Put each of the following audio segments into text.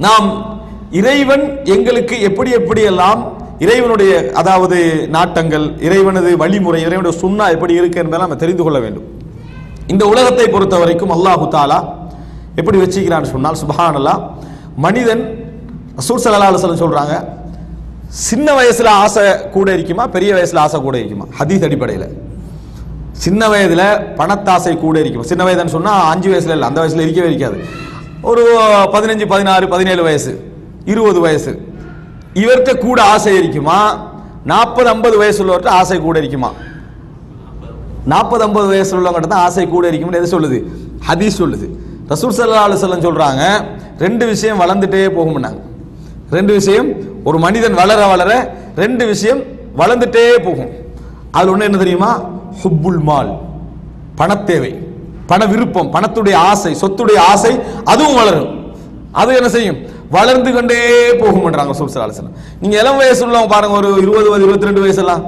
நாம் இறைவன் எங்களுக்கு எப்படி எப்படியெல்லாம் இறைவனுடைய அதாவது நாட்டங்கள், இறைவனது வழிமுறை, இறைவனுடைய சுன்னா எப்படி இருக்கு என்பதை நம்ம தெரிந்து கொள்ள வேண்டும். இந்த உலகத்தை பொறுத்த வரைக்கும் அல்லாஹு தாலா எப்படி வச்சுக்கிறான்னு சொன்னால், சுப்ஹானல்லாஹ், மனிதன் ரசூல் ஸல்லல்லாஹு அலைஹி வஸல்லம் சொல்றாங்க, சின்ன வயசுல ஆசை கூட இருக்குமா, பெரிய வயசுல ஆசை கூட இருக்குமா? ஹதீஸ் அடிப்படையில் சின்ன வயதுல பணத்தாசை கூட இருக்குமா? சின்ன வயதுன்னு சொன்னா 5 வயசுல இல்லை, அந்த வயசுல இருக்கவே இருக்காது. ஒரு 15, 16, 17 வயசு, 20 வயசு, இவர்கிட்ட கூட ஆசை இருக்குமா? 40, 50 வயசு உள்ளவர்கிட்ட ஆசை கூட இருக்குமா? 40, 50 வயசு உள்ளவங்க தான் ஆசை கூட இருக்கும்னு எது சொல்லுது? ஹதீஸ் சொல்லுது. ரசூல் ஸல்லல்லாஹு அலைஹி வஸல்லம் சொல்றாங்க, 2 விஷயம் வளர்ந்துட்டே போகும்னாங்க. 2 விஷயம், ஒரு மனிதன் வளர வளர 2 விஷயம் வளர்ந்துட்டே போகும். அது ஒண்ணு என்ன தெரியுமா? ஹுப்புல் மால், பணத்தேவை, பண விருப்பம், பணத்துடைய ஆசை, சொத்துடைய ஆசை, அதுவும் வளரும். அது என்ன செய்யும்? வளர்ந்து கொண்டே போகும்ன்றாங்க ரசூல் ஸல்லல்லாஹு அலைஹி வஸல்லம். நீங்க இளம் வயசு உள்ளவங்க பாருங்க, ஒரு 20, 22 வயசெல்லாம்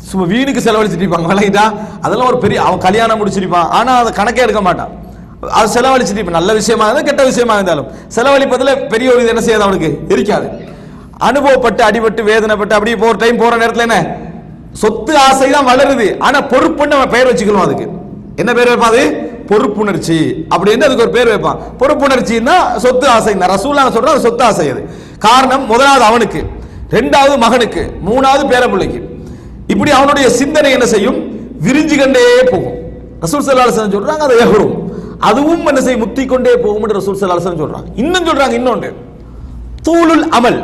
சும்மா வீணுக்கு செலவழிச்சிட்டு இருப்பாங்க. விளங்கிட்டா? அதெல்லாம் ஒரு பெரிய, அவன் கல்யாணம் முடிச்சிருப்பான், ஆனா அதை கணக்கே எடுக்க மாட்டான். அது செலவழிச்சிட்டு இருப்பான். நல்ல விஷயமா இருந்தாலும் கெட்ட விஷயமா இருந்தாலும் செலவழிப்பதில் பெரிய ஒரு இது என்ன செய்யாது, அவனுக்கு இருக்காது. அனுபவப்பட்டு அடிபட்டு வேதனைப்பட்டு அப்படியே போற டைம் போற நேரத்தில் என்ன சொத்து ஆசை தான் வளருது. ஆனா பொறுப்புன்னு அவன் பெயர் வச்சுக்கணும். அதுக்கு என்ன பேர் வைப்பான்? அது பொறுப்புணர்ச்சி அப்படின்னு அதுக்கு ஒரு பேர் வைப்பான். பொறுப்புணர்ச்சின்னா சொத்து ஆசை தான். ரசூலுல்லாஹ் சொல்றாங்க சொத்து ஆசை. அது காரணம், முதலாவது அவனுக்கு, 2வது மகனுக்கு, 3வது பேரப்பிள்ளைக்கு. இப்படி அவனுடைய சிந்தனை என்ன செய்யும்? விரிஞ்சு கொண்டே போகும். ரசூல் ஸல்லல்லாஹு அலைஹி வஸல்லம் சொல்றாங்க, அதை எஹரும், அதுவும் என்ன செய்யும்? முத்தி கொண்டே போகும் என்று ரசூல் ஸல்லல்லாஹு அலைஹி வஸல்லம் சொல்றாங்க. இன்னும் சொல்றாங்க, இன்னொன்று தூலுல் அமல்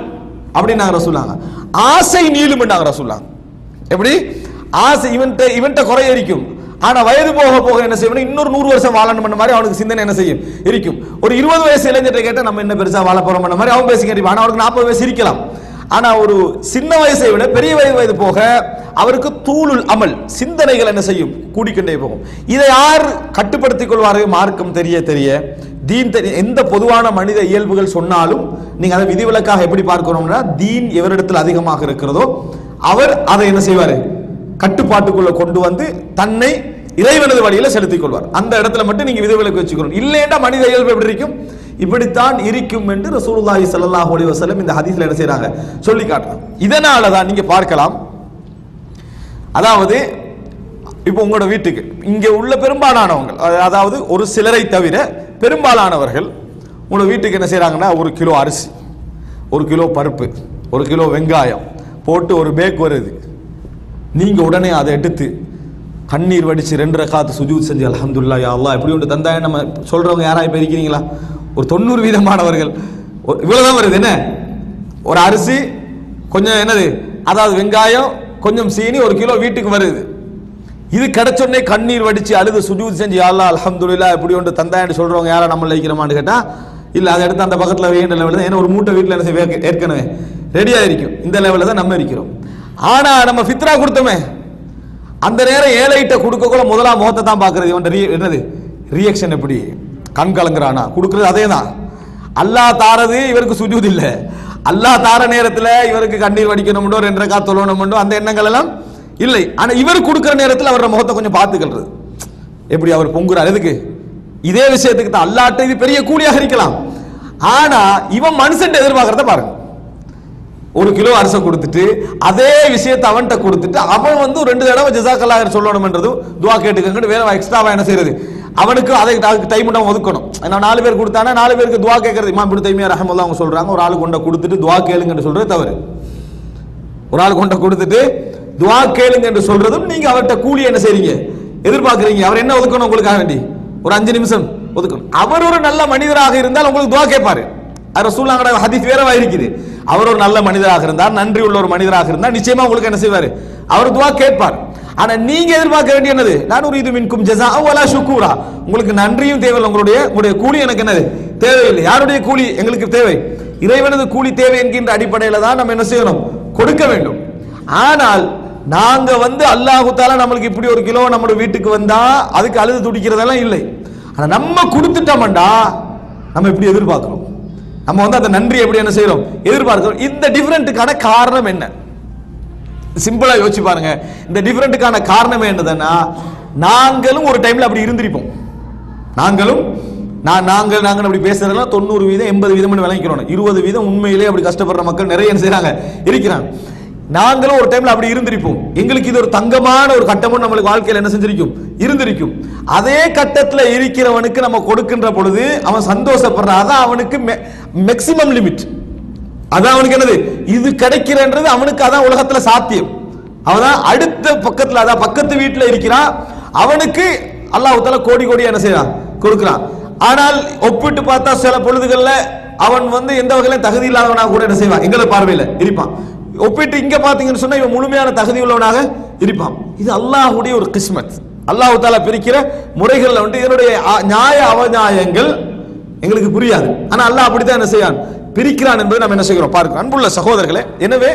அப்படின்னாங்க ரசூலுல்லாஹ். ஆசை நீளும்னாங்க ரசூலுல்லாஹ். எப்படி? ஆசை இவன்ட்ட குறை இருக்கும், ஆனா வயது போக போக என்ன செய்யணும்? இன்னொரு 100 வருஷம் வாழணும் பண்ண மாதிரி அவனுக்கு சிந்தனை என்ன செய்யும்? இருக்கும். ஒரு 20 வயசு இளைஞர்கிட்ட கேட்டா நம்ம என்ன பெருசா வாழ போறோம் பண்ண மாதிரி அவன் பேசி கேட்பான். ஆனா அவனுக்கு 40 வயசு இருக்கலாம். ஆனா ஒரு சின்ன வயசை விட பெரிய வயது போக அவருக்கு தூளுல் அமல், சிந்தனைகள் என்ன செய்யும்? கூடிக்கொண்டே போகும். இதை யார் கட்டுப்படுத்திக் கொள்வார்கள்? மார்க்கம் தெரிய தெரிய, தீன் தெரிய, எந்த பொதுவான மனித இயல்புகள் சொன்னாலும் நீங்க அதை விதிவிலக்காக எப்படி பார்க்கணும்னா, தீன் எவரிடத்தில் அதிகமாக இருக்கிறதோ அவர் அதை என்ன செய்வாரு? கட்டுப்பாட்டுக்குள்ள கொண்டு வந்து தன்னை இறைவனது வழியில செலுத்திக் கொள்வார். அந்த இடத்துல மட்டும் நீங்க விதிவிலக்கு வச்சுக்கணும். இல்லைன்னா மனித இயல்பு எப்படி இருக்கும்? இப்படித்தான் இருக்கும் என்று ரசூலுல்லாஹி ஸல்லல்லாஹு அலைஹி வஸல்லம் இந்த ஹதீஸ்ல என்ன செய்றாங்க? சொல்லி காட்டுறாங்க. இதனால தான் நீங்க பார்க்கலாம், அதாவது இப்போ உங்களோட வீட்டுக்கு இங்க உள்ள பெரும்பாலானவங்க, அதாவது ஒரு சிலரை தவிர பெரும்பாலானவர்கள் உங்களோட வீட்டுக்கு என்ன செய்றாங்கன்னா, 1 கிலோ அரிசி, 1 கிலோ பருப்பு, 1 கிலோ வெங்காயம் போட்டு ஒரு பேக் வருது. நீங்க உடனே அதை எடுத்து கண்ணீர் வடிச்சு 2 ரகாத் சுஜூத் செஞ்சு அல்ஹம்துலில்லாஹ் யா அல்லாஹ் இப்படி ஒன்று தந்தாய நம்ம சொல்றவங்க யாரா இப்ப இருக்கிறீங்களா? ஒரு 90% இவ்வளவுதான் வருது. என்ன? ஒரு அரிசி, கொஞ்சம் என்னது, அதாவது வெங்காயம், கொஞ்சம் சீனி, 1 கிலோ வீட்டுக்கு வருது. இது கிடைச்சோடனே கண்ணீர் வடிச்சு அழுது சுஜூத் செஞ்சு யா அல்லாஹ் அல்ஹம்துலில்லாஹ் இப்படி ஒன்று தந்தாயன்னு சொல்றவங்க யாரா நம்ம இருக்கிறோமான்னு கேட்டா இல்ல. அதை எடுத்து அந்த பக்கத்தில் வேண்ட லெவலில் தான், ஏன்னா ஒரு மூட்டை வீட்டில் என்ன செய்ய ஏற்கனவே ரெடியா இருக்கும். இந்த லெவலில் தான் நம்ம இருக்கிறோம். ஆனா நம்ம ஃபித்ரா கொடுத்தோமே, அந்த நேரம் ஏழைகிட்ட கொடுக்க கூட முதலாம் முகத்தை தான் பார்க்கறது. இவன் என்னது ரியாக்ஷன் எப்படி? கண் கலங்குறானா? கொடுக்கறது அதே தான். அல்லாஹ் தாரது இவருக்கு சுஜூத் இல்லை. அல்லாஹ் தார நேரத்தில் இவருக்கு கண்ணீர் வடிக்கணும்னோ 2 ரகாத் தொழணும்னோ அந்த எண்ணங்கள் எல்லாம் இல்லை. ஆனா இவர் கொடுக்கிற நேரத்தில் அவரோட முகத்தை கொஞ்சம் பார்த்துக்கிறது. எப்படி அவர் பொங்குறார்? எதுக்கு? இதே விஷயத்துக்கு தான். அல்லாஹ்ட்ட இது பெரிய கூலியாக இருக்கலாம். ஆனா இவன் மனுஷன் எதிர்பார்க்கறத பாருங்க. 1 கிலோ அரிசி கொடுத்துட்டு அதே விஷயத்தை அவன்கிட்ட கொடுத்துட்டு அவன் வந்து 2 தடவை ஜஸாக்கல்லாஹ் சொல்லணும்ன்றதும் துவா கேட்டுக்கங்க வேற எக்ஸ்ட்ராவா என்ன செய்யறது? அவனுக்கு அதை டைம் பண்ண ஒதுக்கணும். ஏன்னா 4 பேர் கொடுத்தானா 4 பேருக்கு துவா கேட்கறது. இமாம் இப்னு தைமியா ரஹ்மத்துல்லாஹ் அவங்க சொல்றாங்க, ஒரு ஆளு கொண்ட கொடுத்துட்டு துவா கேளுங்கன்னு சொல்றது தவறு. ஒரு ஆள் கொண்ட கொடுத்துட்டு துவா கேளுங்க என்று சொல்றதும் நீங்க அவர்கிட்ட கூலி என்ன செய்றீங்க? எதிர்பார்க்கறீங்க. அவர் என்ன ஒதுக்கணும் உங்களுக்காக வேண்டி? ஒரு 5 நிமிஷம் ஒதுக்கணும். அவர் ஒரு நல்ல மனிதராக இருந்தால் உங்களுக்கு துவா கேட்பாரு. ரசூலுல்லாஹ் ஹதீஸ் வேறவா இருக்குது. அவர் ஒரு நல்ல மனிதராக இருந்தார், நன்றி உள்ள ஒரு மனிதராக இருந்தார், நிச்சயமா உங்களுக்கு என்ன செய்வாரு? அவர் துவா கேட்பார். ஆனா நீங்க எதிர்பார்க்க வேண்டிய என்னது? நான் உரீது மின்கும் ஜஸாஅ வலா ஷுக்கூரா. உங்களுக்கு நன்றியும் தேவையில்லை, உங்களுடைய கூலி எனக்கு என்னது தேவையில்லை. யாருடைய கூலி எங்களுக்கு தேவை? இறைவனது கூலி தேவை என்கின்ற அடிப்படையில தான் நம்ம என்ன செய்யணும்? கொடுக்க வேண்டும். ஆனால் நாங்க வந்து அல்லாஹ் தஆலா நம்மளுக்கு இப்படி 1 கிலோ நம்ம வீட்டுக்கு வந்தா அதுக்கு அழுது துடிக்கிறதெல்லாம் இல்லை. ஆனா நம்ம கொடுத்துட்டோம்டா நம்ம இப்படி எதிர்பார்க்கிறோம். நம்ம வந்து அந்த நன்றி எப்படி என்ன செய்யறோம்? எதிர்பார்க்கிறோம். இந்த டிஃபரண்ட்டுக்கான காரணம் என்ன? சிம்பிளா யோசிச்சு பாருங்க. இந்த டிஃபரண்ட்டுக்கான காரணம் என்னதுன்னா, நாங்களும் ஒரு டைம்ல அப்படி இருந்திருப்போம். நாங்களும் நாங்கள் அப்படி பேசுறதுல 90% 80% விளங்கிக்கிறோம். 20% உண்மையிலே அப்படி கஷ்டப்படுற மக்கள் நிறைய என்ன செய்றாங்க இருக்கிறாங்க. நாங்களும் ஒரு டைம்ல அப்படி இருந்திருப்போம். எங்களுக்கு இது ஒரு தங்கமான ஒரு கட்டமும் நம்மளுக்கு வாழ்க்கையில் என்ன செஞ்சிருக்கும் இருந்திருக்கும். அதே கட்டத்தில் இருக்கிறவனுக்கு நம்ம கொடுக்கின்ற பொழுது அவன் சந்தோஷப்படுறான். அதான் அவனுக்கு மேக்ஸிமம் லிமிட். அதான் அவனுக்கு என்னது இது கிடைக்கிறன்றது அவனுக்கு அதான் உலகத்துல சாத்தியம். அவன் அடுத்த பக்கத்துல அதான் பக்கத்து வீட்டில் இருக்கிறான். அவனுக்கு அல்லாஹ் தஆலா கோடி கோடி என்ன செய்யறான் கொடுக்கிறான். ஆனால் ஒப்பிட்டு பார்த்தா சில பொழுதுகள்ல அவன் எந்த வகையிலும் தகுதி இல்லாதவனாக கூட என்ன செய்வான் எங்களை பார்வையில் இருப்பான். ஒப்பிட்டு இங்க பாத்தீங்கன்னு சொன்னா இவன் முழுமையான தகுதி உள்ளவனாக இருப்பான். இது அல்லாஹ்வுடைய ஒரு கிஸ்மத். அல்லாஹ் தஆலா பிரிக்கிற முறைகள்ல இதனுடைய நியாய அவநியாயங்கள் எங்களுக்கு புரியாது. ஆனா அல்லாஹ் அப்படித்தான் என்ன செய்யான் பிரிக்கிறான் என்பதை நம்ம என்ன செய்கிறோம் பார்க்கிறோம். அன்புள்ள சகோதரர்களே, எனவே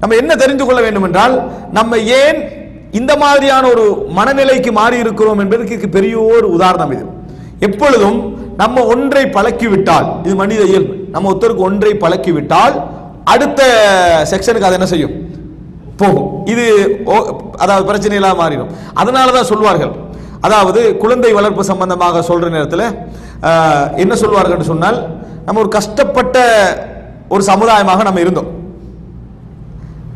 நம்ம என்ன தெரிந்து கொள்ள வேண்டும் என்றால், நம்ம ஏன் இந்த மாதிரியான ஒரு மனநிலைக்கு மாறி இருக்கிறோம் என்பதற்கு பெரிய ஒரு உதாரணம் இது. எப்பொழுதும் நம்ம ஒன்றை பழக்கிவிட்டால், இது மனித இயல்பு, நம்ம ஒருத்தருக்கு ஒன்றை பழக்கிவிட்டால் அடுத்த செக்ஷனுக்கு அது என்ன செய்யும் போகும். இது அதாவது பிரச்சனை இல்லாம மாறிடும். அதனாலதான் சொல்வார்கள், அதாவது குழந்தை வளர்ப்பு சம்பந்தமாக சொல்ற நேரத்தில் என்ன சொல்வார்கள் சொன்னால், நம்ம ஒரு கஷ்டப்பட்ட ஒரு சமுதாயமாக நம்ம இருந்தோம்.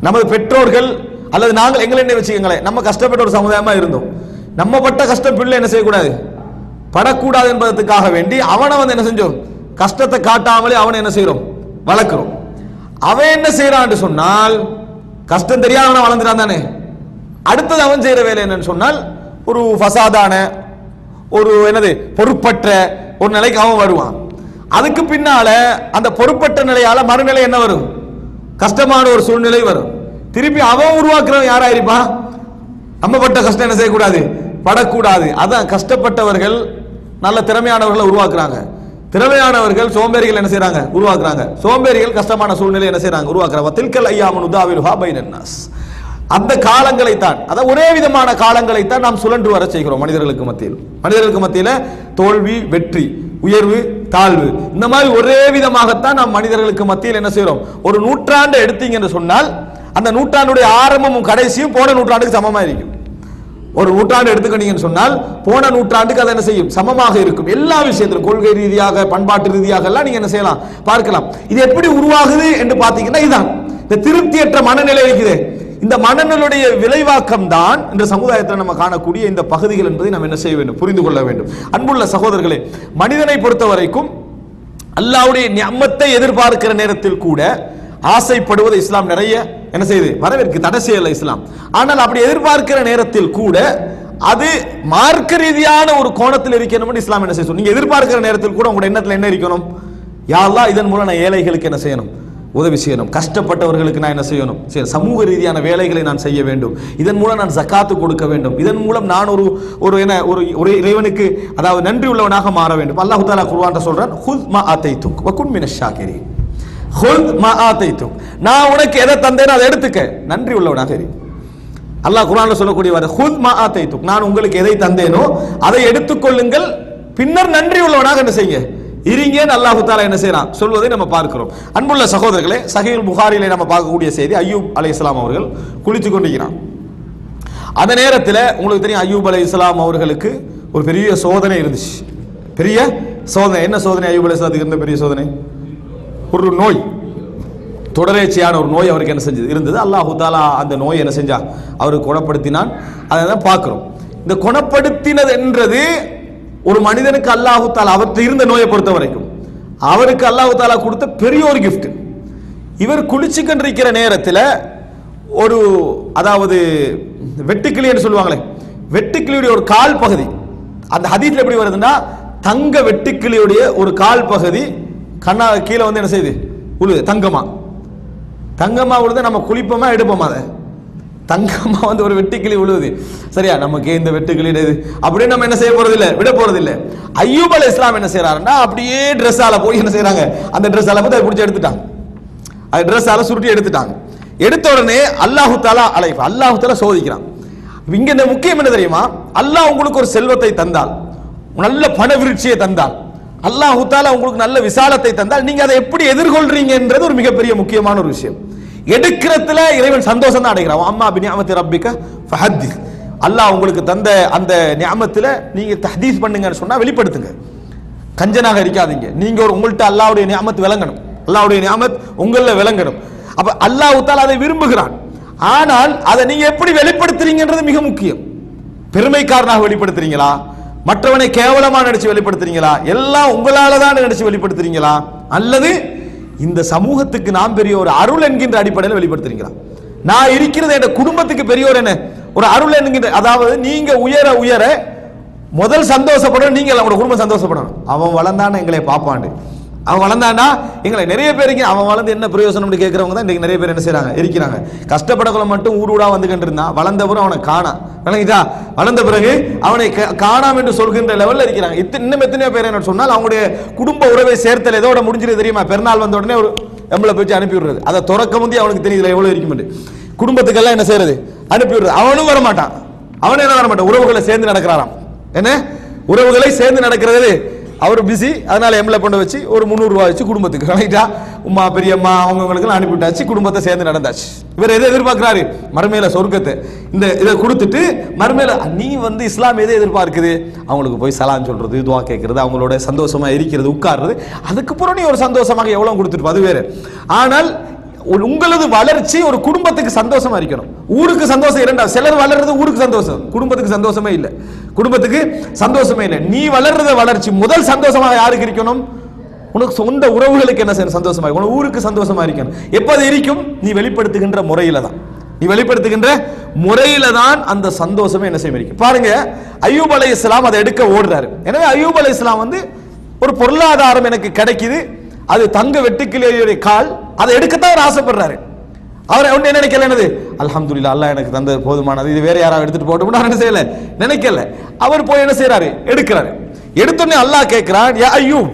நமது பெற்றோர்கள் அல்லது நாங்கள் எங்களை என்ன வச்சுக்கங்களேன், நம்ம கஷ்டப்பட்ட ஒரு சமுதாயமா இருந்தோம். நம்ம பட்ட கஷ்டம் பிள்ளை என்ன செய்யக்கூடாது படக்கூடாது என்பதற்காக வேண்டி அவனை என்ன செஞ்சோம் கஷ்டத்தை காட்டாமலே அவனை என்ன செய்யறோம் வளர்க்கிறோம். அவன் என்ன செய்யறான்னு சொன்னால், கஷ்டம் தெரியாம வளர்ந்துட்டான் தானே. அடுத்தது அவன் செய்யற வேலை என்னன்னு சொன்னால், ஒரு ஃபசாதான ஒரு என்னது பொறுப்பற்ற ஒரு நிலைக்கு அவன் வருவான். அதுக்கு பின்னால அந்த பொறுப்பற்ற நிலையால மறுநிலை என்ன வரும், கஷ்டமான ஒரு சூழ்நிலை வரும். திருப்பி அவன் உருவாக்குறவன் யாராயிருப்பான், நம்ம பட்ட கஷ்டம் என்ன செய்யக்கூடாது படக்கூடாது. அதான் கஷ்டப்பட்டவர்கள் நல்ல திறமையானவர்களை உருவாக்குறாங்க, திறமையானவர்கள் சோம்பேறிகள் என்ன செய்யறாங்க உருவாக்குறாங்க, சோம்பேறிகள் கஷ்டமான சூழ்நிலை என்ன செய்யறாங்க உருவாக்குறாங்க. தில்கல் அய்யாமுன் உதாவிலுஹா பைனன் நாஸ். அந்த காலங்களைத்தான், அதாவது ஒரே விதமான காலங்களைத்தான் நாம் சுழன்று வர செய்கிறோம் மனிதர்களுக்கு மத்தியில். மனிதர்களுக்கு மத்தியில் தோல்வி வெற்றி, உயர்வு தாழ்வு, இந்த மாதிரி ஒரே விதமாகத்தான் நாம் மனிதர்களுக்கு மத்தியில் என்ன செய்யறோம். ஒரு நூற்றாண்டு எடுத்தீங்க என்று சொன்னால், அந்த நூற்றாண்டுடைய ஆரம்பமும் கடைசியும் போன நூற்றாண்டுக்கு சமமா இருக்கும். ஒரு நூற்றாண்டு எடுத்துக்கிட்டீங்கன்னு சொன்னால் போன நூற்றாண்டுக்கு அதை என்ன செய்யும் சமமாக இருக்கும். எல்லா விஷயத்திலும் கொள்கை ரீதியாக பண்பாட்டு ரீதியாக எல்லாம் நீங்க என்ன செய்யலாம் பார்க்கலாம். இது எப்படி உருவாகுது என்று பாத்தீங்கன்னா, இதுதான் இந்த திருப்தியற்ற மனநிலை இருக்குது. இந்த மனநிலையுடைய விளைவாக்கம் தான் இந்த சமுதாயத்தில் நம்ம காணக்கூடிய இந்த பகுதிகள் என்பதை நம்ம என்ன செய்ய வேண்டும் புரிந்து கொள்ள வேண்டும். அன்புள்ள சகோதரர்களே, மனிதனை பொறுத்த வரைக்கும் அல்லாஹ்வுடைய நிஅமத்தை எதிர்பார்க்கிற நேரத்தில் கூட ஆசைப்படுவது இஸ்லாம் நிறைய என்ன செய்யுது வரவேற்கு தடை செய்யல இஸ்லாம். ஆனால் அப்படி எதிர்பார்க்கிற நேரத்தில் கூட அது மார்க்க ரீதியான ஒரு கோணத்தில் இருக்கணும் இஸ்லாம் என்ன செய்யும். நீங்க எதிர்பார்க்கிற நேரத்தில் கூட உங்க எண்ணத்தில் என்ன இருக்கணும், யா அல்லாஹ் இதன் மூலம் நான் ஏழைகளுக்கு என்ன செய்யணும் உதவி செய்யணும், கஷ்டப்பட்டவர்களுக்கு நான் என்ன செய்யணும் சமூக ரீதியான வேலைகளை நான் செய்ய வேண்டும், இதன் மூலம் நான் ஜகாத்து கொடுக்க வேண்டும், இதன் மூலம் நான் ஒரு இறைவனுக்கு அதாவது நன்றி உள்ளவனாக மாற வேண்டும். அல்லாஹ் தஆலா குர்ஆன்ல சொல்றான், ஹுத் மா ஆதைதுக் வகுன் மினஷ் ஷாகிரீன். ஹுத் மா ஆதைதுக், நான் உனக்கு எதை தந்தேனோ அதை எடுத்துக்க, நன்றி உள்ளவனாக இரு. அல்லாஹ் குர்ஆன்ல சொல்லக்கூடிய வார்த்தை ஹுத் மா ஆதைதுக், நான் உங்களுக்கு எதை தந்தேனோ அதை எடுத்துக்கொள்ளுங்கள், பின்னர் நன்றி உள்ளவனாக என்ன செய்யுங்க இருங்கன்னு அல்லாஹ் தஆலா என்ன செய்றான் சொல்வதை நம்ம பார்க்கிறோம். அன்புள்ள சகோதரர்களே, சஹீஹுல் புகாரியிலே நம்ம பார்க்கக்கூடிய செய்தி, அய்யூப் அலைஹிஸ்ஸலாம் அவர்கள் குளித்துக் கொண்டிருக்கிறான். அந்த நேரத்தில் உங்களுக்கு தெரியும், அய்யூப் அலைஹிஸ்ஸலாம் அவர்களுக்கு ஒரு பெரிய சோதனை இருந்துச்சு. பெரிய சோதனை. என்ன சோதனை அய்யூப் அலைஹிஸ்ஸலாத்துக்கு இருந்த பெரிய சோதனை? ஒரு நோய், தொடரேச்சியான ஒரு நோய் அவருக்கு என்ன செஞ்சது இருந்தது. அல்லாஹ் தஆலா அந்த நோயை என்ன செஞ்சா அவருக்கு குணப்படுத்தினான். அதை தான் பார்க்கிறோம். இந்த குணப்படுத்தினது என்றது ஒரு மனிதனுக்கு அல்லாஹ் தஆலா அவருக்கு இருந்த நோயை பொறுத்த வரைக்கும் அவருக்கு அல்லாஹ் தஆலா கொடுத்த பெரிய ஒரு கிஃப்ட். இவர் குளிச்சுக்கின்ற நேரத்தில் ஒரு அதாவது வெட்டுக்கிளி என்று சொல்லுவாங்களே, வெட்டுக்கிளியுடைய ஒரு கால் பகுதி, அந்த ஹதீஸ்ல எப்படி வருதுன்னா, தங்க வெட்டுக்கிளியுடைய ஒரு கால் பகுதி கண்ணா கீழே என்ன செய்யுது உழுது. தங்கமா உழுது. நம்ம குளிப்போமா எடுப்போமா? அதை தங்கமா ஒரு வெட்டுக்கிளி உழுவுது. சரியா, நமக்கு இந்த வெட்டுக்கிளி அப்படின்னு நம்ம என்ன செய்ய போறதில்லை, விட போறதில்லை. அய்யூப் அலைஹிஸ்ஸலாம் என்ன செய்யறாருன்னா, அப்படியே ட்ரெஸ்ஸால போய் என்ன செய்யறாங்க, அந்த ட்ரெஸ்ஸால போய் அதை பிடிச்சி எடுத்துட்டாங்க. அது ட்ரெஸ்ஸால சுருட்டி எடுத்துட்டாங்க. எடுத்த உடனே அல்லாஹ் தஆலா சோதிக்கிறான். இங்க இந்த முக்கியம் என்ன தெரியுமா, அல்லாஹ் உங்களுக்கு ஒரு செல்வத்தை தந்தால், நல்ல பண விருட்சியை தந்தால், அல்லாஹ் தஆலா உங்களுக்கு நல்ல விசாலத்தை தந்தால், நீங்க அதை எப்படி எதிர்கொள்றீங்கன்றது ஒரு மிகப்பெரிய முக்கியமான ஒரு விஷயம். எடுக்கிறதுல இறைவன் சந்தோஷம் தான் அடைகிறான். அம்மா பிநிஅமத்தி ரப்பிக ஃபஹத்திஸ், அல்லாஹ் உங்களுக்கு தந்த அந்த நிஅமத்துல நீங்க தஹ்தீஸ் பண்ணுங்கன்னு சொன்னா வெளிப்படுத்துங்க. கஞ்சனாக இருக்காதீங்க. நீங்க உங்கள்கிட்ட அல்லாஹ்வுடைய நியாமத் விளங்கணும், அல்லாஹ்வுடைய நியாமத் உங்கள விளங்கணும். அப்ப அல்லாஹ் தஆலா அதை விரும்புகிறான். ஆனால் அதை நீங்க எப்படி வெளிப்படுத்துறீங்கன்றது மிக முக்கியம். பெருமைக்காரனாக வெளிப்படுத்துறீங்களா, மற்றவனை கேவலமா நினைச்சு வெளிப்படுத்துறீங்களா, எல்லாம் உங்களால தான் நினைச்சு வெளிப்படுத்துறீங்களா, அல்லது இந்த சமூகத்துக்கு நாம் பெரிய ஒரு அருள் என்கின்ற அடிப்படையில் வெளிப்படுத்துறீங்களா? நான் இருக்கிறது என் குடும்பத்துக்கு பெரியோர் என்ன ஒரு அருள் என்கின்ற, அதாவது நீங்க உயர உயர முதல் சந்தோஷப்படணும், நீங்க அவங்களோட குடும்பம் சந்தோஷப்படணும். அவன் வளர்ந்தான்னு எங்களை பாப்பாண்டு, அவன் வளர்ந்தானா எங்களை நிறைய பேருக்கு அவன் வளர்ந்து என்ன பிரயோஜனம் கேட்கறவங்க தான் இன்னைக்கு நிறைய பேர் என்ன செய்யறாங்க இருக்கிறாங்க. கஷ்டப்படக்குள்ள மட்டும் ஊடா வந்துகிட்டு இருந்தான், வளர்ந்த பிறகு அவனை காணா விளங்கிட்டா, வளர்ந்த பிறகு அவனை காணாம் என்று சொல்கின்ற லெவல்ல இருக்கிறாங்க. இன்னும் எத்தனையோ பேர் என்ன சொன்னால் அவங்களுடைய குடும்ப உறவை சேர்த்தல் எதோட முடிஞ்சிருது தெரியுமா? பெருநாள் வந்த உடனே ஒரு எம்பளை போய் அனுப்பி விடுறது, அதை துறக்க முந்தைய அவனுக்கு தெரியல எவ்வளவு இருக்கும். குடும்பத்துக்கெல்லாம் என்ன செய்யறது, அனுப்பி விடுறது. அவனும் வரமாட்டான், அவனே என்ன வரமாட்டான், உறவுகளை சேர்ந்து நடக்கிறாராம். என்ன உறவுகளை சேர்ந்து நடக்கிறது, அவர் பிஸி, அதனால எம்எல்ஏ பண்ண வச்சு ஒரு 300 ரூபாய் வச்சு குடும்பத்துக்கு கணக்கிட்டா உமா பெரியம்மா அவங்களுக்கு அனுப்பிவிட்டாச்சு, குடும்பத்தை சேர்ந்து நடந்தாச்சு. இவர் எதை எதிர்பார்க்கிறாரு? மறுமையில சொர்க்கத்தை. இந்த இதை கொடுத்துட்டு மறுமையில நீ இஸ்லாம் எதை எதிர்பார்க்குது? அவங்களுக்கு போய் சலாம் சொல்றது, துவா கேட்கறது, அவங்களோட சந்தோஷமா இருக்கிறது, உட்கார்றது. அதுக்கப்புறம் நீ ஒரு சந்தோஷமாக எவ்வளவு கொடுத்துட்டு அது வேற. ஆனால் உங்களது வளர்ச்சி ஒரு குடும்பத்துக்கு சந்தோஷமா இருக்கணும், ஊருக்கு சந்தோஷம் இரண்டாவது. சிலர் வளர்றது ஊருக்கு சந்தோஷம், குடும்பத்துக்கு சந்தோஷமே இல்லை, குடும்பத்துக்கு சந்தோஷமே இல்லை. நீ வளர்றத வளர்ச்சி முதல் சந்தோஷமாக யாருக்கு இருக்கணும்? உனக்கு சொந்த உறவுகளுக்கு என்ன செய்யணும்? சந்தோஷமா இருக்கணும், ஊருக்கு சந்தோஷமா இருக்கணும். எப்போது இருக்கும்? நீ வெளிப்படுத்துகின்ற முறையில தான், நீ வெளிப்படுத்துகின்ற முறையில தான் அந்த சந்தோஷமே என்ன செய்ய இருக்கும். பாருங்க, அய்யூப் அலைஹிஸ்ஸலாம் அதை எடுக்க ஓடுறாரு. எனவே அய்யூப் அலைஹிஸ்ஸலாம் ஒரு பொருளாதாரம் எனக்கு கிடைக்குது, அது தங்க வெட்டுக்கிளியுடைய கால், அதை எடுக்கத்தான் ஆசைப்படுறாரு. அவர் என்ன நினைக்கல, என்னது அல்ஹம்துலில்லாஹ் அல்லாஹ் எனக்கு தந்த போதுமானது, இது வேற யாராவது எடுத்துட்டு போட்டோம்னா என்ன செய்யல நினைக்கல. அவர் போய் என்ன செய்யறாரு, எடுக்கிறாரு. எடுத்தோடனே அல்லாஹ் கேட்கிறான், யா அய்யூப்,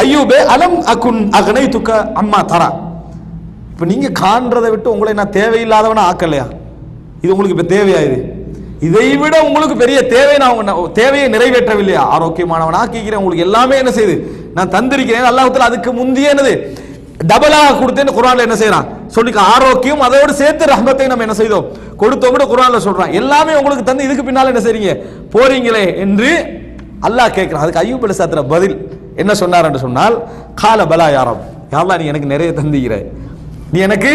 அய்யூபே அலம் அகுன் அக்னைதுக அம்மா தரா. இப்ப நீங்க காண்றதை விட்டு உங்களை நான் தேவையில்லாதவனா ஆக்கலையா? இது உங்களுக்கு இப்ப தேவையா? இதை விட உங்களுக்கு பெரிய தேவை, நான் தேவையை நிறைவேற்றவில்லையா? ஆரோக்கியமானவன் ஆக்கிக்கிறேன், உங்களுக்கு எல்லாமே என்ன செய்யுது நான் தந்திருக்கிறேன். அல்லாஹ் தஆலா அதுக்கு முந்தைய என்னது டபுளாக கொடுத்தேன்னு குர்ஆன்ல என்ன செய்யறான் சொல்லிக்க. ஆரோக்கியம் அதோடு சேர்த்து ரஹ்மத்தை நம்ம என்ன செய்தோம் கொடுத்தோம்னு குர்ஆன்ல சொல்றான். எல்லாமே உங்களுக்கு தந்து இதுக்கு பின்னால என்ன செய்றீங்க போறீங்களே என்று அல்லாஹ் கேட்கிறான். அதுக்கு அய்யூப் அலைஹிஸ்ஸலாம் பதில் என்ன சொன்னார் என்று சொன்னால், கால பலா யா ரப், யா அல்லாஹ் நீ எனக்கு நிறைய தந்திருக்கிறாய், நீ எனக்கு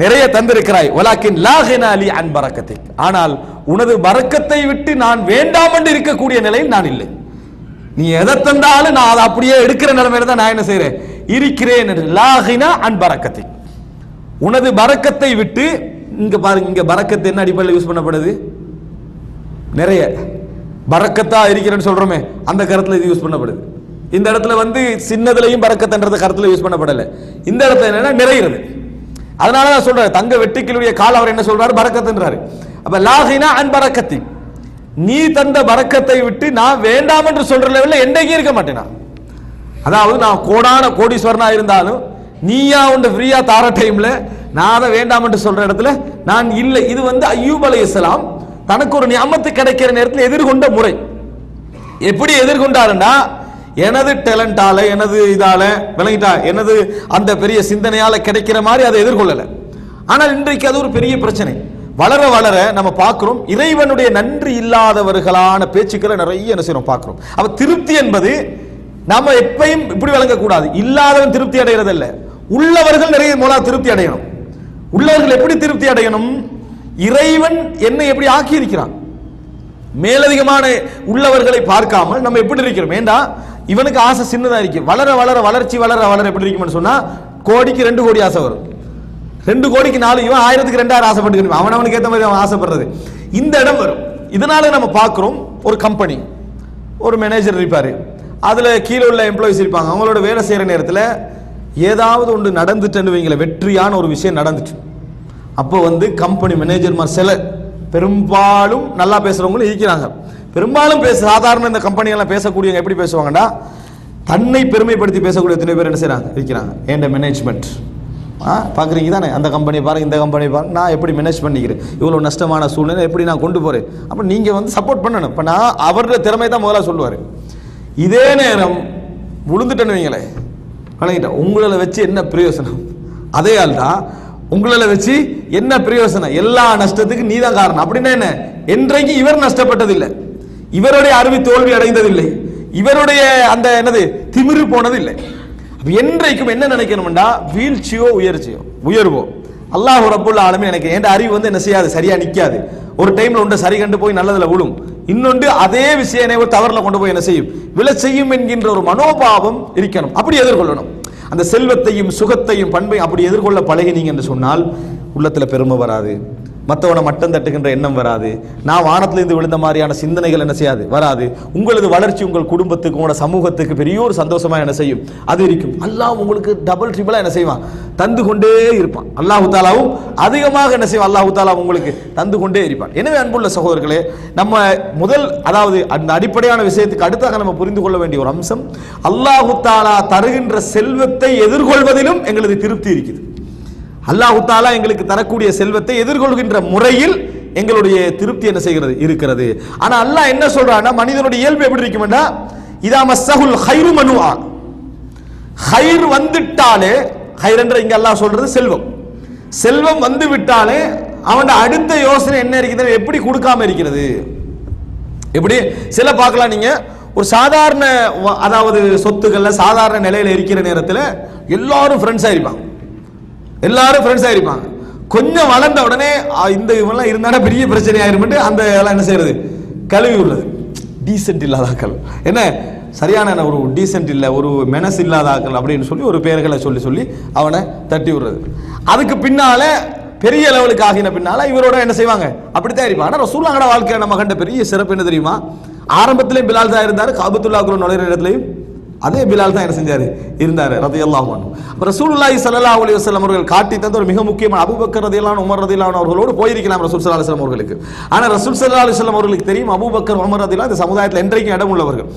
நிறைய தந்திருக்கிறாய். வலாக்கின் லா கினா லி அன் பரக்கத்திக், ஆனால் உனது பரக்கத்தை விட்டு நான் வேண்டாம் என்று இருக்கக்கூடிய நிலையில் நான் இல்லை. நீ எதை தந்தாலும் நான் அதை அப்படியே எடுக்கிற நிலைமையில தான் நான் என்ன செய்றேன் இருக்கிறேன் என்று. லா கினா அன் பரக்கத்திக், உனது பரக்கத்தை விட்டு. இங்க பாருங்க, இங்க பரக்கத்து என்ன அடிப்படையில் யூஸ் பண்ணப்படுது? நிறைய பரக்கத்தா இருக்கிறேன்னு சொல்றோமே அந்த கருத்துல இது யூஸ் பண்ணப்படுது. இந்த இடத்துல சின்னதுலையும் பரக்கத்துன்றது கருத்துல யூஸ் பண்ணப்படல. இந்த இடத்துல என்னன்னா நிறையிறது. அதனால தான் சொல்றாரு, தங்க வெட்டுக்கிளுடைய கால் அவர் என்ன சொல்றாரு பரக்கத்துன்றாரு. அப்ப லாகினா அன் பரக்கத்தி, நீ தந்த பரக்கத்தை விட்டு நான் வேண்டாம் என்று சொல்ற லெவலில் என்றைக்கும் இருக்க மாட்டேனா. அதாவது நான் கோடான கோடீஸ்வரனா இருந்தாலும் நீயா உண்ட ஃப்ரீயா தார டைம்ல நான் அதை வேண்டாம் என்று சொல்ற இடத்துல நான் இல்லை. இது அய்யூப் அலைஹிஸ்ஸலாம் தனக்கு ஒரு நியமத்து கிடைக்கிற நேரத்தில் எதிர்கொண்ட முறை. எப்படி எதிர்கொண்டாருன்னா, எனது டேலண்டால எனது இதால விளங்கிட்டா எனது அந்த பெரிய சிந்தனையால கிடைக்கிற மாதிரி அதை எதிர்கொள்ளல. ஆனால் இன்றைக்கு அது ஒரு பெரிய பிரச்சனை. வளர வளர நம்ம பார்க்கிறோம், இறைவனுடைய நன்றி இல்லாதவர்களான பேச்சுக்களை நிறைய என்ன செய்யறோம் பார்க்கிறோம். அப்ப திருப்தி என்பது நாம எப்பயும் இப்படி வழங்கக்கூடாது. இல்லாதவன் திருப்தி அடைகிறதில்ல, உள்ளவர்கள் நிறைய மூலம் திருப்தி அடையணும். உள்ளவர்கள் எப்படி திருப்தி அடையணும்? இறைவன் என்னை எப்படி ஆக்கி இருக்கிறான், மேலதிகமான உள்ளவர்களை பார்க்காமல் நம்ம எப்படி இருக்கிறோம். ஏண்டா இவனுக்கு ஆசை சின்னதா இருக்கு, வளர வளர வளர்ச்சி வளர வளர எப்படி இருக்கும்னு சொன்னா, கோடிக்கு 2 கோடி ஆசை வரும், 2 கோடிக்கு 4, இவன் 1000க்கு 2000 ஆசைப்பட்டு அவனுக்கு ஏற்ற மாதிரி அவன் ஆசைப்படுறது இந்த இடம் வரும். இதனால நம்ம பார்க்கிறோம், ஒரு கம்பெனி ஒரு மேனேஜர் இருப்பாரு, அதுல கீழே உள்ள எம்ப்ளாயிஸ் இருப்பாங்க. அவங்களோட வேலை செய்யற நேரத்தில் ஏதாவது ஒன்று நடந்துட்டுன்னு வைங்களேன், வெற்றியான ஒரு விஷயம் நடந்துட்டு, அப்போ கம்பெனி மேனேஜர் சில பெரும்பாலும் நல்லா பேசுறவங்களும் இருக்கிறாங்க. பெரும்பாலும் சாதாரண இந்த கம்பெனியெல்லாம் பேசக்கூடியவங்க எப்படி பேசுவாங்கடா, தன்னை பெருமைப்படுத்தி பேசக்கூடிய எத்தனை பேர் என்ன செய்றாங்க இருக்கிறாங்க. ஏண்ட மேனேஜ்மெண்ட் பார்க்குறீங்க தானே, அந்த கம்பெனியை பாருங்க, இந்த கம்பெனியை பாருங்க, நான் எப்படி மேனேஜ் பண்ணிக்கிறேன், இவ்வளோ நஷ்டமான சூழ்நிலை எப்படி நான் கொண்டு போகிறேன். அப்போ நீங்கள் சப்போர்ட் பண்ணணும். இப்போ நான் அவருடைய திறமை தான் முதல்ல சொல்லுவார். இதே நேரம் விழுந்துட்டேன்னு வைங்களேன், வணங்கிட்டேன், உங்களை வச்சு என்ன பிரயோசனம்? அதே ஆள் தான் உங்களை வச்சு என்ன பிரயோசனம்? எல்லா நஷ்டத்துக்கு நீ தான் காரணம். அப்படின்னா என்ன, என்றைக்கு இவர் நஷ்டப்பட்டதில்லை, இவருடைய அறிவு தோல்வி அடைந்ததில்லை, இவருடைய அந்த என்னது திமிரு போனது இல்லை. என்றைக்கும் என்ன நினைக்கணும்டா, வீழ்ச்சியோ உயர்வோ அல்லாஹ் ரப்புல் ஆலமீன் எனக்கு என் அறிவு வந்து என்ன செய்யாது, சரியா நிக்காது. ஒரு டைம்ல ஒன்று சரி கண்டு போய் நல்லதுல விழும், இன்னொன்று அதே விஷயம் ஒரு தவறுல கொண்டு போய் என்ன செய்யும், விழ செய்யும் என்கின்ற ஒரு மனோபாவம் இருக்கணும். அப்படி எதிர்கொள்ளணும். அந்த செல்வத்தையும் சுகத்தையும் பண்பையும் அப்படி எதிர்கொள்ள பழகினீங்க என்று சொன்னால் உள்ளத்துல பெருமை வராது, மற்றவனை மட்டம் தட்டுகின்ற எண்ணம் வராது, நான் வானத்திலிருந்து விழுந்த மாதிரியான சிந்தனைகள் என்ன செய்யாது, வராது. உங்களது வளர்ச்சி உங்கள் குடும்பத்துக்கு உங்களோட சமூகத்துக்கு பெரிய ஒரு சந்தோஷமா என்ன செய்யும், அது இருக்கும். அல்லாஹ் உங்களுக்கு டபுள் ட்ரிபிளா என்ன செய்வான், தந்து கொண்டே இருப்பான். அல்லாஹு தாலாவும் அதிகமாக என்ன செய்வான், அல்லாஹு தாலா உங்களுக்கு தந்து கொண்டே இருப்பான். எனவே அன்புள்ள சகோதரர்களே, நம்ம முதல் அதாவது அந்த அடிப்படையான விஷயத்துக்கு அடுத்தாக நம்ம புரிந்து கொள்ள வேண்டிய ஒரு அம்சம், அல்லாஹு தாலா தருகின்ற செல்வத்தை எதிர்கொள்வதிலும் எங்களுக்கு திருப்தி இருக்குது. அல்லாஹு தாலா எங்களுக்கு தரக்கூடிய செல்வத்தை எதிர்கொள்கின்ற முறையில் எங்களுடைய திருப்தி என்ன செய்கிறது, இருக்கிறது. ஆனா அல்லாஹ் என்ன சொல்றான்னா, மனிதனுடைய இயல்பு எப்படி இருக்கும்னா, இதா மஸ்ஸஹுல் கைரு மனுஆ, கைர் வந்துட்டாலே, கைர் என்ற இங்க அல்லாஹ் சொல்றது செல்வம், செல்வம் வந்து விட்டாலே அவன் அடுத்த யோசனை என்ன இருக்கிறது, எப்படி கொடுக்காம இருக்கிறது. எப்படி சில பார்க்கலாம், நீங்க ஒரு சாதாரண அதாவது சொத்துக்கள்ல சாதாரண நிலையில இருக்கிற நேரத்தில் எல்லாரும் ஃப்ரெண்ட்ஸ் ஆயிருப்பாங்க, எல்லாரும் ஃப்ரெண்ட்ஸ் ஆயிருப்பாங்க. கொஞ்சம் வளர்ந்த உடனே இந்த இவெல்லாம் இருந்தா பெரிய பிரச்சனை ஆயிரும், அந்த எல்லாம் என்ன செய்யறது, கழுவி விடுறது. டீசென்ட் இல்லாதாக்கள், என்ன சரியான ஒரு டீசென்ட் இல்லை, ஒரு மெனஸ் இல்லாதாக்கள் அப்படின்னு சொல்லி ஒரு பேர்களை சொல்லி சொல்லி அவனை தட்டி விடுறது. அதுக்கு பின்னால பெரிய லெவலுக்கு ஆகின பின்னால இவரோட என்ன செய்வாங்க, அப்படித்தான் இருப்பாங்க. ஆனால் ரசூலுல்லாஹ்வோட வாழ்க்கையில நம்ம கண்ட பெரிய சிறப்பு என்ன தெரியுமா, ஆரம்பத்திலே பிலால் தான் இருந்தார், காபத்துல்லாஹ்க்குள்ள நுழையிற இடத்துலையும் அதே பிலால் தான் என்ன செஞ்சாரு, இருந்தாரு ரலியல்லாஹு அன்ஹு. அப்ப ரசூலுல்லாஹி ஸல்லல்லாஹு அலைஹி வஸல்லம் அவர்கள் காட்டி தந்த ஒரு மிக முக்கியமான, அபூபக்கர் ரலியல்லாஹு அன்ஹு, உமர் ரலியல்லாஹு அன்ஹு அவர்களோடு போயிருக்கலாம் ரசூல் ஸல்லல்லாஹு அலைஹி வஸல்லம் அவர்களுக்கு. ஆனா ரசூல் ஸல்லல்லாஹு அலைஹி வஸல்லம் அவர்களுக்கு தெரியும், அபூபக்கர் உமர் ரலியல்லாஹு இந்த சமுதாயத்தில் என்றைக்கும் இடம் உள்ளவர்கள்,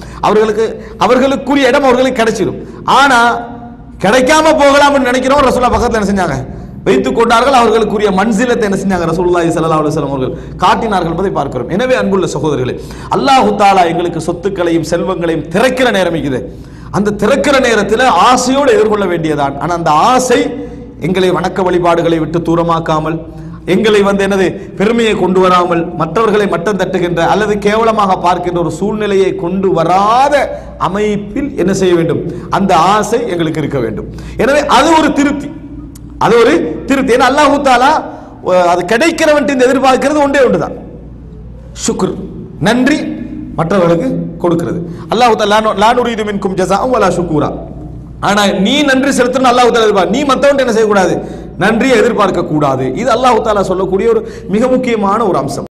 அவர்களுக்குரிய இடம் அவர்களுக்கு கிடைச்சிடும். ஆனா கிடைக்காம போகலாம்னு நினைக்கிறோம், ரசூலுல்லாஹ் பக்கத்துல என்ன செஞ்சாங்க, வைத்துக் கொண்டார்கள். அவர்களுக்குரிய மன்சிலத்தை என்ன செஞ்சாங்க, ரசூலுல்லாஹி ஸல்லல்லாஹு அலைஹி வஸல்லம் அவர்கள் காட்டினார்கள் என்பதை பார்க்கிறோம். எனவே அன்புள்ள சகோதரர்களே, அல்லாஹு தஆலா எங்களுக்கு சொத்துக்களையும் செல்வங்களையும் திறக்கிற நேரம் இருக்குது. அந்த திறக்கிற நேரத்தில் ஆசையோடு எதிர்கொள்ள வேண்டியதான். ஆனால் அந்த ஆசை எங்களை வணக்க வழிபாடுகளை விட்டு தூரமாக்காமல், எங்களை என்னது பெருமையை கொண்டு வராமல், மற்றவர்களை மட்டம் தட்டுகின்ற அல்லது கேவலமாக பார்க்கின்ற ஒரு சூழ்நிலையை கொண்டு வராத அமைப்பில் என்ன செய்ய வேண்டும், அந்த ஆசை எங்களுக்கு இருக்க வேண்டும். எனவே அது ஒரு திருப்தி, அது ஒரு திருப்தி. ஏன்னா அல்லாஹு தஆலா அது கிடைக்கிறவன் எதிர்பார்க்கிறது ஒன்றே ஒன்றுதான், ஷுக்ர், நன்றி, மற்றவர்களுக்கு கொடுக்கிறது. அல்லாஹ் தஆலா லா நுரீது மின்கும் ஜஸாஅன் வலா ஷுக்கூரா. ஆனா நீ நன்றி செலுத்தணும் அல்லாஹ் தஆலா எதிர்பார்க்க, நீ மற்றவன் என்ன செய்யக்கூடாது, நன்றியை எதிர்பார்க்க கூடாது. இது அல்லாஹ் தஆலா சொல்லக்கூடிய ஒரு மிக முக்கியமான ஒரு அம்சம்.